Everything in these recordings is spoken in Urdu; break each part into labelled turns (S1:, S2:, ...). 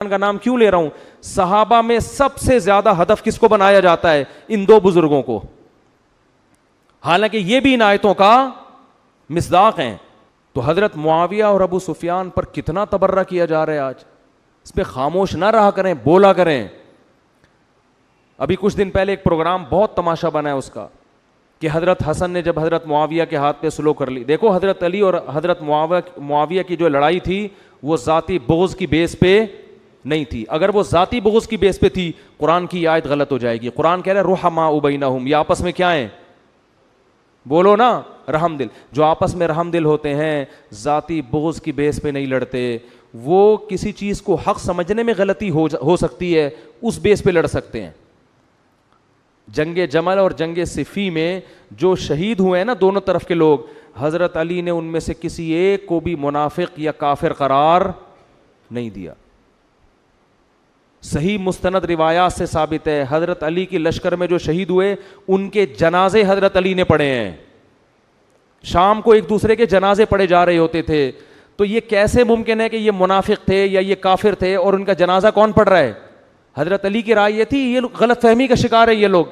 S1: کا نام کیوں لے رہا ہوں؟ صحابہ میں سب سے زیادہ ہدف کس کو بنایا جاتا ہے؟ ان دو بزرگوں کو، حالانکہ یہ بھی ان آیتوں کا مصداق ہیں. تو حضرت معاویہ اور ابو سفیان پر کتنا تبرہ کیا جا رہا ہے آج، اس پہ خاموش نہ رہا کریں، بولا کریں. ابھی کچھ دن پہلے ایک پروگرام بہت تماشا بنا ہے اس کا، کہ حضرت حسن نے جب حضرت معاویہ کے ہاتھ پہ سلو کر لی. دیکھو حضرت علی اور حضرت معاویہ کی جو لڑائی تھی وہ ذاتی بغض کی بیس پہ نہیں تھی. اگر وہ ذاتی بغض کی بیس پہ تھی قرآن کی آیت غلط ہو جائے گی. قرآن کہہ رہا ہے رحماء بینہم، یہ آپس میں کیا ہیں؟ بولو نا، رحم دل. جو آپس میں رحم دل ہوتے ہیں ذاتی بغض کی بیس پہ نہیں لڑتے. وہ کسی چیز کو حق سمجھنے میں غلطی ہو سکتی ہے، اس بیس پہ لڑ سکتے ہیں. جنگ جمل اور جنگ صفین میں جو شہید ہوئے ہیں نا دونوں طرف کے لوگ، حضرت علی نے ان میں سے کسی ایک کو بھی منافق یا کافر قرار نہیں دیا. صحیح مستند روایات سے ثابت ہے حضرت علی کی لشکر میں جو شہید ہوئے ان کے جنازے حضرت علی نے پڑھے ہیں. شام کو ایک دوسرے کے جنازے پڑھے جا رہے ہوتے تھے. تو یہ کیسے ممکن ہے کہ یہ منافق تھے یا یہ کافر تھے اور ان کا جنازہ کون پڑھ رہا ہے؟ حضرت علی کی رائے یہ تھی. یہ غلط فہمی کا شکار ہے یہ لوگ.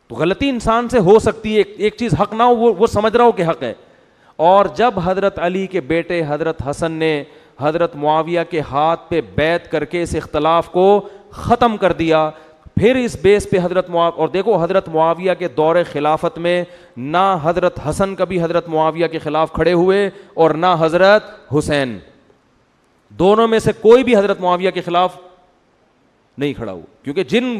S1: تو غلطی انسان سے ہو سکتی ہے، ایک چیز حق نہ ہو وہ سمجھ رہا ہو کہ حق ہے. اور جب حضرت علی کے بیٹے حضرت حسن نے حضرت معاویہ کے ہاتھ پہ بیعت کر کے اس اختلاف کو ختم کر دیا، پھر اس بیس پہ حضرت معاویہ، اور دیکھو حضرت معاویہ کے دور خلافت میں نہ حضرت حسن کبھی حضرت معاویہ کے خلاف کھڑے ہوئے اور نہ حضرت حسین. دونوں میں سے کوئی بھی حضرت معاویہ کے خلاف نہیں کھڑا ہوا، کیونکہ جن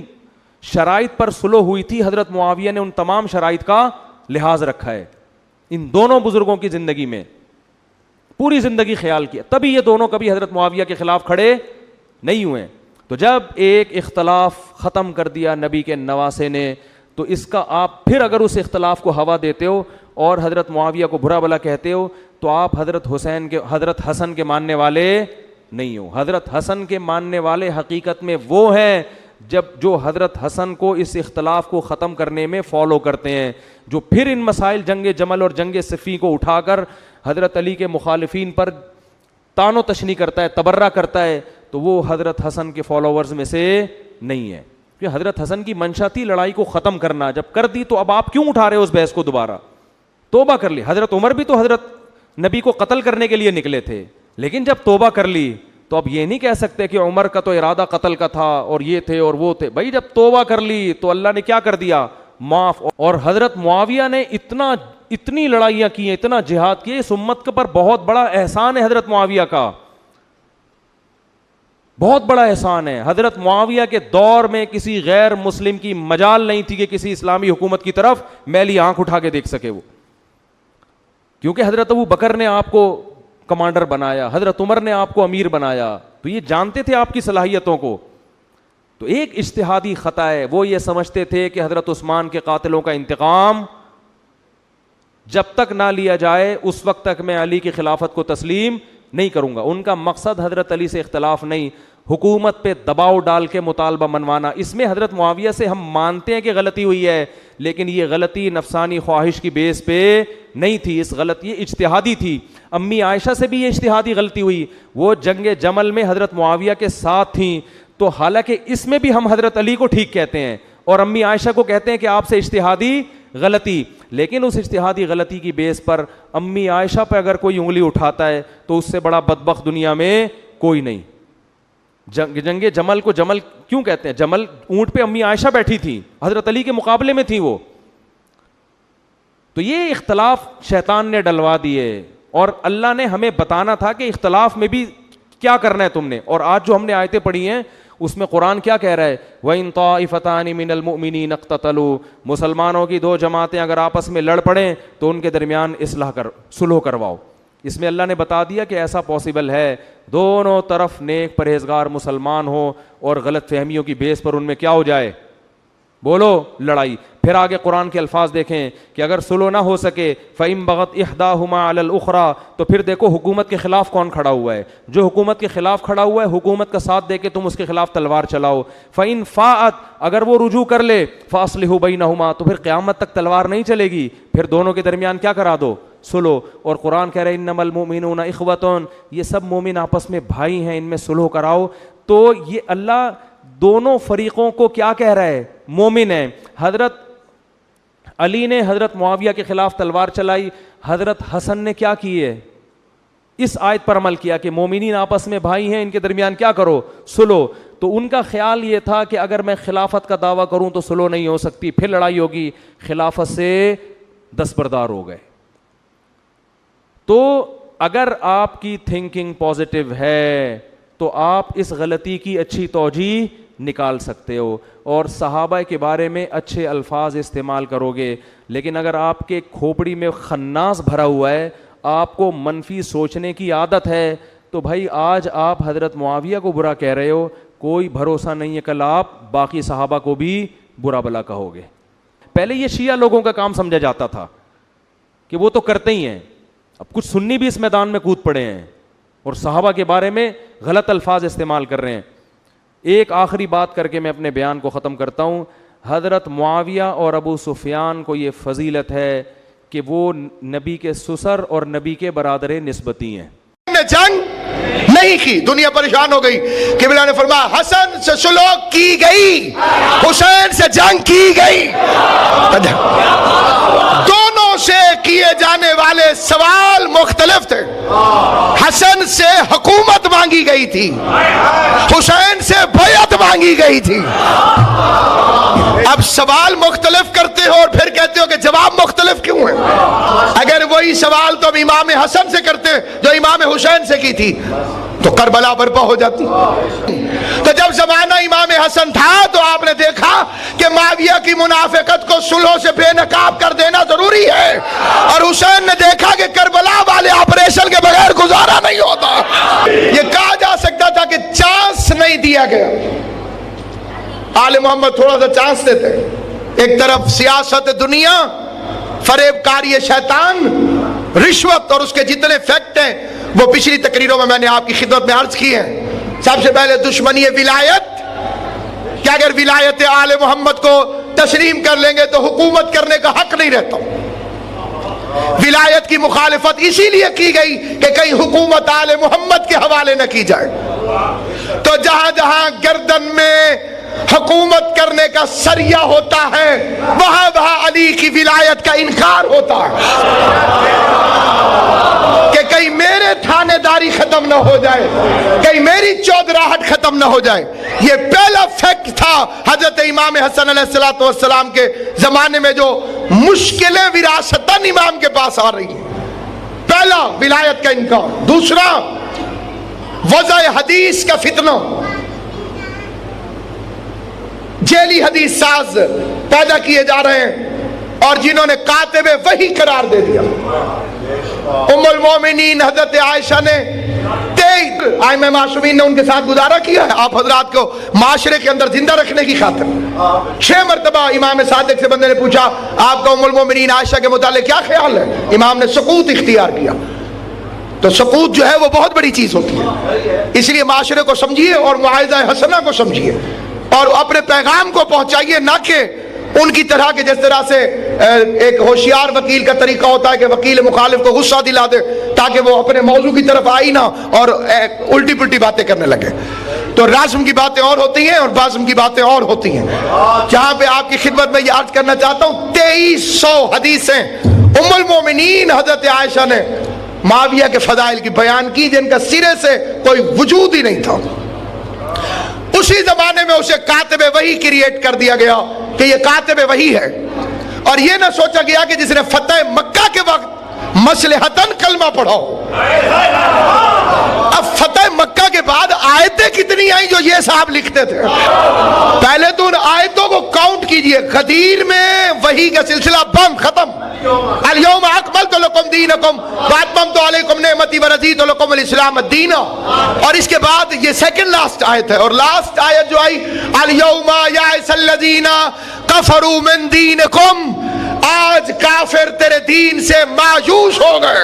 S1: شرائط پر صلح ہوئی تھی حضرت معاویہ نے ان تمام شرائط کا لحاظ رکھا ہے. ان دونوں بزرگوں کی زندگی میں پوری زندگی خیال کیا، تبھی یہ دونوں کبھی حضرت معاویہ کے خلاف کھڑے نہیں ہوئے. تو جب ایک اختلاف ختم کر دیا نبی کے نواسے نے، تو اس کا آپ پھر اگر اس اختلاف کو ہوا دیتے ہو اور حضرت معاویہ کو برا بھلا کہتے ہو تو آپ حضرت حسن کے ماننے والے نہیں ہو. حضرت حسن کے ماننے والے حقیقت میں وہ ہیں جو حضرت حسن کو اس اختلاف کو ختم کرنے میں فالو کرتے ہیں، جو پھر ان مسائل جنگ جمل اور جنگ صفین کو اٹھا کر حضرت علی کے مخالفین پر تان و تشنیع کرتا ہے، تبرہ کرتا ہے. تو وہ حضرت حسن کے فالوورز میں سے نہیں ہے. کیونکہ حضرت حسن کی منشا تھی لڑائی کو ختم کرنا، جب کر دی تو اب آپ کیوں اٹھا رہے ہو اس بحث کو دوبارہ؟ توبہ کر لی. حضرت عمر بھی تو حضرت نبی کو قتل کرنے کے لیے نکلے تھے، لیکن جب توبہ کر لی تو اب یہ نہیں کہہ سکتے کہ عمر کا تو ارادہ قتل کا تھا اور یہ تھے اور وہ تھے. بھائی جب توبہ کر لی تو اللہ نے کیا کر دیا؟ معاف. اور حضرت معاویہ نے اتنی لڑائیاں کی ہیں، اتنا جہاد کیے، اس امت کے پر بہت بڑا احسان ہے حضرت معاویہ کا، بہت بڑا احسان ہے. حضرت معاویہ کے دور میں کسی غیر مسلم کی مجال نہیں تھی کہ کسی اسلامی حکومت کی طرف میلی آنکھ اٹھا کے دیکھ سکے وہ، کیونکہ حضرت ابو بکر نے آپ کو کمانڈر بنایا، حضرت عمر نے آپ کو امیر بنایا، تو یہ جانتے تھے آپ کی صلاحیتوں کو. تو ایک اجتہادی خطا ہے، وہ یہ سمجھتے تھے کہ حضرت عثمان کے قاتلوں کا انتقام جب تک نہ لیا جائے اس وقت تک میں علی کی خلافت کو تسلیم نہیں کروں گا. ان کا مقصد حضرت علی سے اختلاف نہیں، حکومت پہ دباؤ ڈال کے مطالبہ منوانا. اس میں حضرت معاویہ سے ہم مانتے ہیں کہ غلطی ہوئی ہے، لیکن یہ غلطی نفسانی خواہش کی بیس پہ نہیں تھی. اس غلطی یہ اجتہادی تھی. امی عائشہ سے بھی یہ اجتہادی غلطی ہوئی، وہ جنگ جمل میں حضرت معاویہ کے ساتھ تھیں. تو حالانکہ اس میں بھی ہم حضرت علی کو ٹھیک کہتے ہیں اور امی عائشہ کو کہتے ہیں کہ آپ سے اجتہادی غلطی، لیکن اس اجتہادی غلطی کی بیس پر امی عائشہ پہ اگر کوئی انگلی اٹھاتا ہے تو اس سے بڑا بدبخت دنیا میں کوئی نہیں. جنگ جمل کو جمل کیوں کہتے ہیں؟ جمل اونٹ پہ امی عائشہ بیٹھی تھی، حضرت علی کے مقابلے میں تھی وہ. تو یہ اختلاف شیطان نے ڈلوا دیے اور اللہ نے ہمیں بتانا تھا کہ اختلاف میں بھی کیا کرنا ہے تم نے. اور آج جو ہم نے آیتیں پڑھی ہیں اس میں قرآن کیا کہہ رہا ہے؟ وَإِن طَائِفَتَانِ مِنَ الْمُؤْمِنِينَ اقْتَتَلُوا، مسلمانوں کی دو جماعتیں اگر آپس میں لڑ پڑیں تو ان کے درمیان صلح کرواؤ. اس میں اللہ نے بتا دیا کہ ایسا پاسبل ہے، دونوں طرف نیک پرہیزگار مسلمان ہو اور غلط فہمیوں کی بیس پر ان میں کیا ہو جائے؟ بولو، لڑائی. پھر آگے قرآن کے الفاظ دیکھیں کہ اگر صلح نہ ہو سکے فَإِن بَغَتْ إِحْدَاهُمَا عَلَى الْأُخْرَى، تو پھر دیکھو حکومت کے خلاف کون کھڑا ہوا ہے. جو حکومت کے خلاف کھڑا ہوا ہے حکومت کا ساتھ دے کے تم اس کے خلاف تلوار چلاؤ. فَإِن فَاءَتْ، اگر وہ رجوع کر لے، فَأَصْلِحُوا بَيْنَهُمَا، تو پھر قیامت تک تلوار نہیں چلے گی، پھر دونوں کے درمیان کیا کرا دو؟ سلو. اور قرآن کہہ رہے ہیں انما المؤمنون اخوۃ, یہ سب مومن آپس میں بھائی ہیں, ان میں صلح کراؤ. تو یہ اللہ دونوں فریقوں کو کیا کہہ رہا ہے؟ مومن ہیں. حضرت علی نے حضرت معاویہ کے خلاف تلوار چلائی, حضرت حسن نے کیا کیے؟ اس آیت پر عمل کیا کہ مومنین آپس میں بھائی ہیں, ان کے درمیان کیا کرو؟ سلو. تو ان کا خیال یہ تھا کہ اگر میں خلافت کا دعویٰ کروں تو سلو نہیں ہو سکتی, پھر لڑائی ہوگی. خلافت سے دستبردار ہو گئے. تو اگر آپ کی تھنکنگ پازیٹیو ہے تو آپ اس غلطی کی اچھی توجیہ نکال سکتے ہو اور صحابہ کے بارے میں اچھے الفاظ استعمال کرو گے. لیکن اگر آپ کے کھوپڑی میں خناس بھرا ہوا ہے, آپ کو منفی سوچنے کی عادت ہے, تو بھائی آج آپ حضرت معاویہ کو برا کہہ رہے ہو, کوئی بھروسہ نہیں ہے کل آپ باقی صحابہ کو بھی برا بلا کہو گے. پہلے یہ شیعہ لوگوں کا کام سمجھا جاتا تھا کہ وہ تو کرتے ہی ہیں. اب کچھ سنی بھی اس میدان میں کود پڑے ہیں اور صحابہ کے بارے میں غلط الفاظ استعمال کر رہے ہیں. ایک آخری بات کر کے میں اپنے بیان کو ختم کرتا ہوں. حضرت معاویہ اور ابو سفیان کو یہ فضیلت ہے کہ وہ نبی کے سسر اور نبی کے برادر نسبتی ہیں.
S2: جنگ نہیں کی, دنیا پریشان ہو گئی. قبلہ نے فرمایا حسن سے صلح کی گئی, حسین سے جنگ کی گئی. دونوں سے کیے جانے والے سوال مختلف تھے. حسن سے حکومت مانگی گئی تھی, حسین سے بیعت مانگی گئی تھی. اب سوال مختلف کرتے ہو اور پھر کہتے ہو کہ جواب مختلف کیوں ہے؟ اگر وہی سوال تو امام حسن سے کرتے جو امام حسین سے کی تھی تو کربلا برپا ہو جاتی. تو جب زمانہ امام حسن تھا تو آپ نے دیکھا کہ معاویہ کی منافقت کو صلح سے بے نقاب کر دینا ضروری ہے, اور حسین نے دیکھا کہ کربلا والے آپریشن کے بغیر گزارا نہیں ہوتا. یہ کہا جا سکتا تھا کہ چانس نہیں دیا گیا. آل محمد تھوڑا سا چانس دیتے. ایک طرف سیاست دنیا, فریب کاری شیطان, رشوت اور اس کے جتنے فیکٹ ہیں وہ پچھلی تقریروں میں نے آپ کی خدمت میں عرض کی ہیں. سب سے پہلے دشمنی ولایت, کہ اگر ولایت آل محمد کو تسلیم کر لیں گے تو حکومت کرنے کا حق نہیں رہتا. ولایت کی مخالفت اسی لیے کی گئی کہ کہیں حکومت آل محمد کے حوالے نہ کی جائے. تو جہاں جہاں گردن میں حکومت کرنے کا سریہ ہوتا ہے وہاں وہاں علی کی ولایت کا انکار ہوتا ہے کہ کہیں میرے تھانے داری ختم نہ ہو جائے, کہیں میری چودراہٹ ختم نہ ہو جائے. یہ پہلا فیکٹ تھا حضرت امام حسن علیہ السلام کے زمانے میں جو مشکلیں وراثتاً امام کے پاس آ رہی ہیں. پہلا ولایت کا انکار. دوسرا وضع حدیث کا فتنہ, جیلی حدیث ساز پیدا کیے جا رہے ہیں اور جنہوں نے کاتب وحی قرار دے دیا. ام المومنین حضرت عائشہ نے ائمہ معصومین نے ان کے ساتھ گزارا کیا ہے آپ حضرات کو معاشرے کے اندر زندہ رکھنے کی خاطر. 6 مرتبہ امام صادق سے بندے نے پوچھا آپ کا ام المومنین عائشہ کے متعلق کیا خیال ہے؟ امام نے سکوت اختیار کیا. تو سکوت جو ہے وہ بہت بڑی چیز ہوتی ہے. اس لیے معاشرے کو سمجھیے اور معاہدہ حسنہ کو سمجھیے اور اپنے پیغام کو پہنچائیے, نہ کہ ان کی طرح کے جس طرح سے ایک ہوشیار وکیل کا طریقہ ہوتا ہے کہ وکیل مخالف کو غصہ دلا دے تاکہ وہ اپنے موضوع کی طرف آئی نہ اور الٹی پلٹی باتیں کرنے لگے. تو رازم کی باتیں اور ہوتی ہیں اور بازم کی باتیں اور ہوتی ہیں. جہاں پہ آپ کی خدمت میں یہ عرض کرنا چاہتا ہوں 2300 حدیثیں ام المومنین حضرت عائشہ نے معاویہ کے فضائل کی بیان کی جن کا سرے سے کوئی وجود ہی نہیں تھا. اسی زمانے میں اسے کاتب وحی کریٹ کر دیا گیا کہ یہ کاتب وحی ہے, اور یہ نہ سوچا گیا کہ جس نے فتح مکہ کے وقت مصلحتاً کلمہ پڑھاؤ. اب فتح مکہ کے بعد آیتیں کتنی آئیں جو یہ صاحب لکھتے تھے. پہلے تو ان آیتوں کو کاؤنٹ کیجئے. غدیر میں وحی کا سلسلہ بند ختم. الیوم اکملت لکم دینکم واتممت علیکم نعمتی ورضیت لکم الاسلام دینا. اور اس کے بعد یہ سیکنڈ لاسٹ آیت ہے, اور لاسٹ آیت جو آئی الیوم یائس الذین کفروا من دینکم, آج کافر تیرے دین سے مایوس ہو گئے.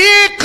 S2: 1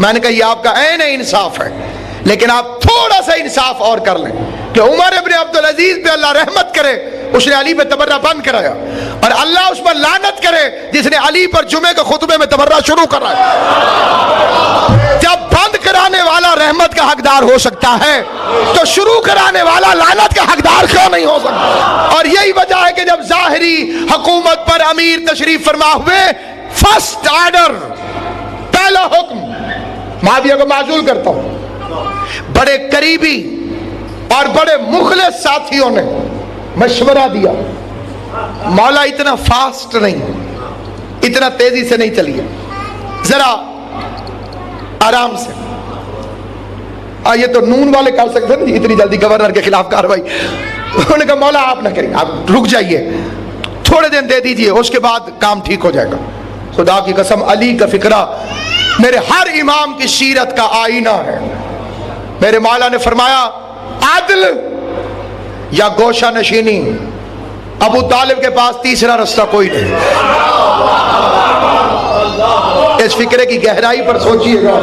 S2: میں نے کہا یہ آپ کا عین انصاف ہے، لیکن آپ تھوڑا سا انصاف اور کر لیں کہ عمر ابن عبدالعزیز پہ اللہ رحمت کرے، اس نے علی پہ تبرہ بند کرایا، اور اللہ اس پر لعنت کرے جس نے علی پر جمعے کے خطبے میں تبرہ شروع کرایا۔ جب بند کرانے والا رحمت کا حقدار ہو سکتا ہے تو شروع کرانے والا لعنت کا حقدار کیوں نہیں ہو سکتا؟ اور یہی وجہ ہے کہ جب ظاہری حکومت پر امیر تشریف فرما ہوئے، فرسٹ آرڈر، پہلا حکم، معاویہ کو معزول کرتا ہوں۔ بڑے قریبی اور بڑے مخلص ساتھیوں نے مشورہ دیا، مولا اتنا فاسٹ نہیں، اتنا تیزی سے نہیں چلیے، ذرا آرام سے۔ یہ تو نون والے کر سکتے ہیں اتنی جلدی گورنر کے خلاف کاروائی۔ انہوں نے کہا مولا آپ نہ کریں، آپ رک جائیے، تھوڑے دن دے دیجئے، اس کے بعد کام ٹھیک ہو جائے گا۔ خدا کی قسم علی کا فکرہ میرے ہر امام کی سیرت کا آئینہ ہے۔ میرے مولا نے فرمایا عدل یا گوشہ نشینی، ابو طالب کے پاس تیسرا رستہ کوئی نہیں۔ اس فکرے کی گہرائی پر سوچئے گا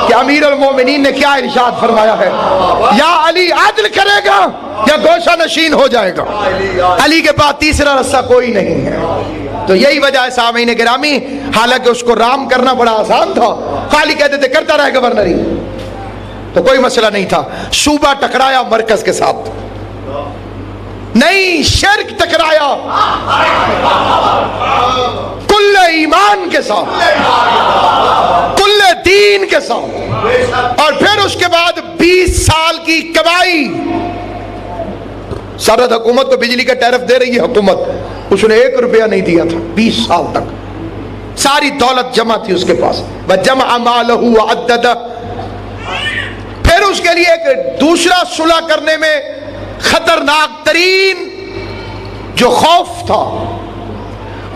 S2: کہ امیر المومنین نے کیا ارشاد فرمایا ہے، یا علی عدل کرے گا یا گوشہ نشین ہو جائے گا، علی کے پاس تیسرا رستہ کوئی نہیں ہے۔ تو یہی وجہ ہے سامعین گرامی، حالانکہ اس کو رام کرنا بڑا آسان تھا، خالی کہتے تھے کرتا رہے گورنری، تو کوئی مسئلہ نہیں تھا۔ صوبہ ٹکرایا مرکز کے ساتھ، نہیں شرک ٹکرایا کل ایمان کے ساتھ، کل دین کے ساتھ، اور پھر اس کے بعد 20 سال کی کمائی۔ سرحد حکومت کو بجلی کا ٹیرف دے رہی ہے حکومت، اس نے 1 روپیہ نہیں دیا تھا 20 سال تک، ساری دولت جمع تھی اس کے پاس، وَجَمَعَ مَالَهُ وَعَدَّدَهُ۔ پھر اس کے لیے ایک دوسرا صلح کرنے میں خطرناک ترین جو خوف تھا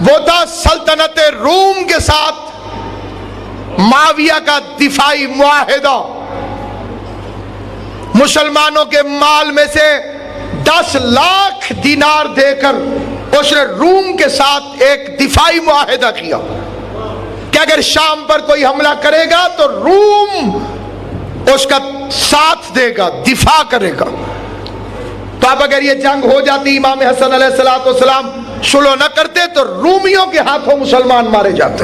S2: وہ تھا سلطنت روم کے ساتھ معاویہ کا دفاعی معاہدہ۔ مسلمانوں کے مال میں سے 10 لاکھ دینار دے کر اس نے روم کے ساتھ ایک دفاعی معاہدہ کیا کہ اگر شام پر کوئی حملہ کرے گا تو روم اس کا ساتھ دے گا، دفاع کرے گا۔ تو اب اگر یہ جنگ ہو جاتی، امام حسن علیہ السلام صلح نہ کرتے تو رومیوں کے ہاتھوں مسلمان مارے جاتے۔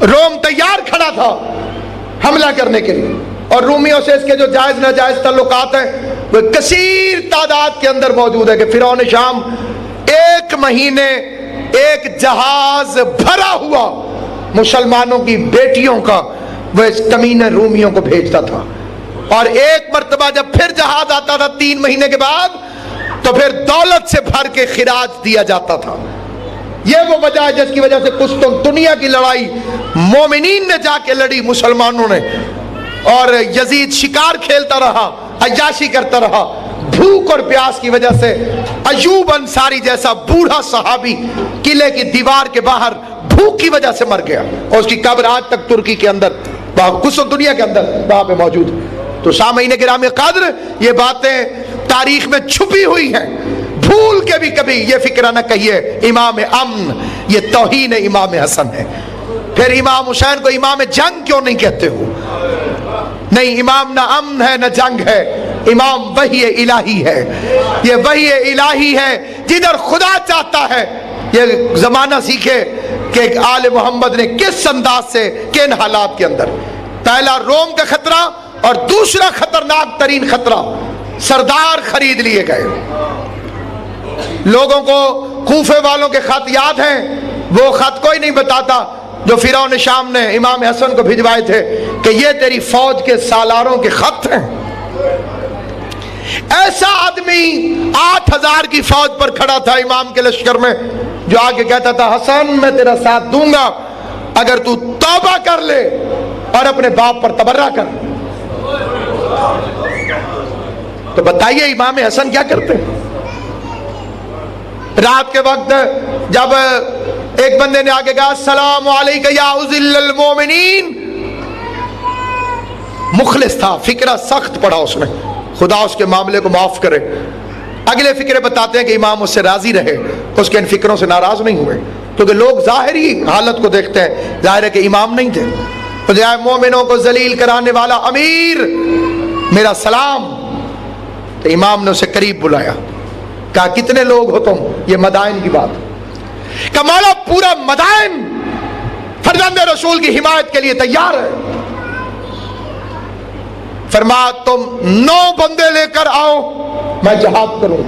S2: روم تیار کھڑا تھا حملہ کرنے کے لیے، اور رومیوں سے اس کے جو جائز ناجائز تعلقات ہیں وہ کثیر تعداد کے اندر موجود ہے کہ فرعون شام 1 مہینے ایک جہاز بھرا ہوا مسلمانوں کی بیٹیوں کا وہ اس کمینے رومیوں کو بھیجتا تھا، اور ایک مرتبہ جب پھر جہاز آتا تھا 3 مہینے کے بعد تو پھر دولت سے بھر کے خراج دیا جاتا تھا۔ یہ وہ وجہ ہے جس کی وجہ سے قسطنطنیہ کی لڑائی مومنین نے جا کے لڑی مسلمانوں نے، اور یزید شکار کھیلتا رہا، عیاشی کرتا رہا، بھوک اور پیاس کی وجہ سے ایوب انصاری جیسا بوڑھا صحابی قلعے کی دیوار کے باہر بھوک کی وجہ سے مر گیا، اور اس کی قبر آج تک ترکی کے اندر، قسطنطنیہ کے اندر وہاں پہ موجود ہے۔ تو سامعین گرامی قدر، یہ باتیں تاریخ میں چھپی ہوئی ہیں، بھول کے بھی کبھی یہ فکرہ نہ کہیے امام امن، یہ توہین امام حسن ہے۔ پھر امام حسین کو امام جنگ کیوں نہیں کہتے ہو؟ نہیں، امام نہ امن ہے نہ جنگ ہے، امام وحی الہی ہے۔ یہ وحی الہی ہے، جدھر خدا چاہتا ہے۔ یہ زمانہ سیکھے کہ آل محمد نے کس انداز سے، کن حالات کے اندر، پہلا روم کا خطرہ اور دوسرا خطرناک ترین خطرہ سردار خرید لیے گئے۔ لوگوں کو کوفے والوں کے خط یاد ہیں، وہ خط کوئی نہیں بتاتا جو فرعون شام نے امام حسن کو بھجوائے تھے کہ یہ تیری فوج کے سالاروں کے خط ہیں۔ ایسا آدمی 8000 کی فوج پر کھڑا تھا امام کے لشکر میں، جو آگے کہتا تھا حسن میں تیرا ساتھ دوں گا اگر تو توبہ کر لے اور اپنے باپ پر تبرہ کر۔ تو بتائیے امام حسن کیا کرتے؟ رات کے وقت جب ایک بندے نے آگے کہا السلام علیکہ یا عزل المومنین، مخلص تھا، فکرہ سخت پڑھا اس نے، خدا اس کے معاملے کو معاف کرے۔ اگلے فکرے بتاتے ہیں کہ امام اس سے راضی رہے، اس کے ان فکروں سے ناراض نہیں ہوئے۔ کیونکہ لوگ ظاہری حالت کو دیکھتے ہیں، ظاہر ہے کہ امام نہیں تھے. مومنوں کو ذلیل کرانے والا امیر میرا سلام. تو امام نے اسے قریب بلایا، کہا کتنے لوگ ہو تم؟ یہ مدائن کی بات. کہ مولا پورا مدائن فرزند رسول کی حمایت کے لیے تیار ہے. فرمایا تم 9 بندے لے کر آؤ، میں جہاد کروں.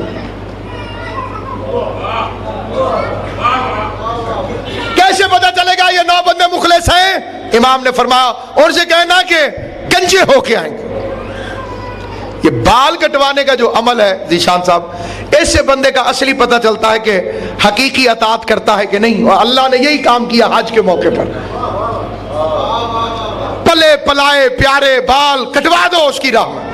S2: کیسے پتا چلے گا یہ 9 بندے مخلص ہیں؟ امام نے فرمایا ان سے کہنا کہ گنجے ہو کے آئیں گے. یہ بال کٹوانے کا جو عمل ہے ذیشان صاحب، اس سے بندے کا اصلی پتہ چلتا ہے کہ حقیقی اطاعت کرتا ہے کہ نہیں. اور اللہ نے یہی کام کیا حج کے موقع پر. پلے پلائے پیارے بال کٹوا دو اس کی راہ میں.